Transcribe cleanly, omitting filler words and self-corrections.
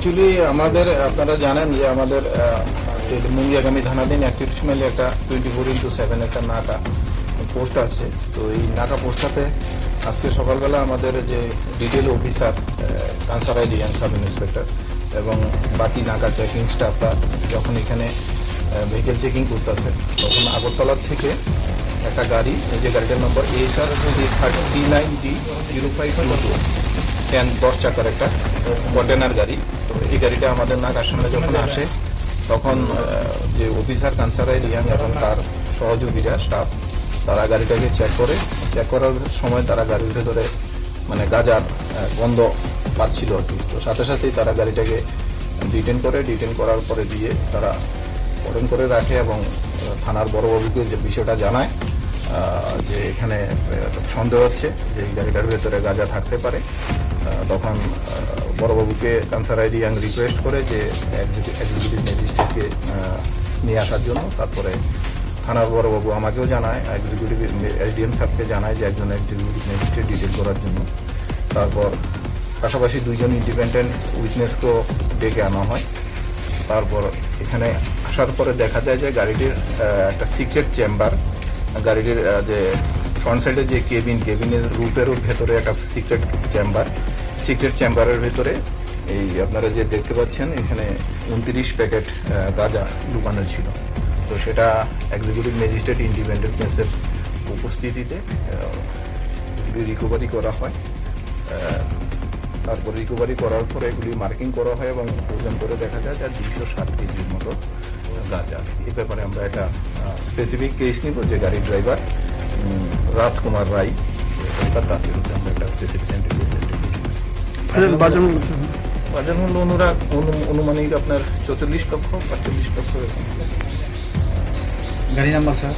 Actually আমাদের আপনারা জানেন যে আমাদের মুঙ্গিয়াগামী থানাধীন 31 মাইলে একটা 24/7 একটা নাকা পোস্ট আছে। তো এই নাকা পোস্টটাতে আজকে সকালবেলা আমাদের যে ডিটেল অফিসার কানসার আইডিয়ান সাব ইন্সপেক্টর এবং বাকি নাকা চেকিং স্টাফরা যখন এখানে ভেহিকেল চেকিং করতেছে, তখন আগরতলার থেকে একটা গাড়ি, এই যে গাড়িটার নম্বর ASR 39D0522 10 চাকার একটা কন্টেনার গাড়ি। তো এই গাড়িটা আমাদের নাকার সামনে যখন আসে, তখন যে অফিসার কানসার রিয়াং এবং তার সহযোগীরা স্টাফ তারা গাড়িটাকে চেক করার সময় তারা গাড়ির ভেতরে মানে গাঁজার গন্ধ পাচ্ছিল আর কি। তো সাথে সাথেই তারা গাড়িটাকে ডিটেন করার পরে দিয়ে তারা পরেন করে রাখে এবং থানার বড়বাবুকে যে বিষয়টা জানায় যে এখানে সন্দেহ হচ্ছে যে এই গাড়িটার ভেতরে গাঁজা থাকতে পারে। তখন বড়বাবুকে কানসার রিয়াং রিকোয়েস্ট করে যে এক্সিকিউটিভ ম্যাজিস্ট্রেটকে নিয়ে আসার জন্য। তারপরে থানার বড়বাবু আমাকেও জানায়, এক্সিকিউটিভ SDM সাহেবকে জানায় যে একজন এক্সিকিউটিভ ম্যাজিস্ট্রেট ডিটেল করার জন্য। তারপর পাশাপাশি দুইজন ইন্ডিপেন্ডেন্ট উইটনেসকেও ডেকে আনা হয়। তারপর এখানে আসার পরে দেখা যায় যে গাড়িটির একটা সিক্রেট চেম্বার, গাড়িটির যে ফ্রন্ট সাইডে যে কেবিনের রুফেরও ভেতরে একটা সিক্রেট চেম্বারের ভেতরে এই আপনারা যে দেখতে পাচ্ছেন এখানে 29 প্যাকেট গাঁজা লুকানো ছিল। তো সেটা এক্সিকিউটিভ ম্যাজিস্ট্রেট ইন্ডিপেন্ডেন্ট বেঞ্চের উপস্থিতিতে এগুলি রিকভারি করা হয়। তারপর রিকভারি করার পরে এগুলি মার্কিং করা হয় এবং ওজন করে দেখা যায় যে 207 কেজির মতো গাঁজা। এই ব্যাপারে আমরা একটা স্পেসিফিক কেস নিব যে গাড়ির ড্রাইভার রাজকুমার রায়, তার বিরুদ্ধে আমরা একটা স্পেসিফিক বাজার মূল্য অনুমানিক আপনার 44 লক্ষ 45 লক্ষ। গাড়ি নাম্বার স্যার?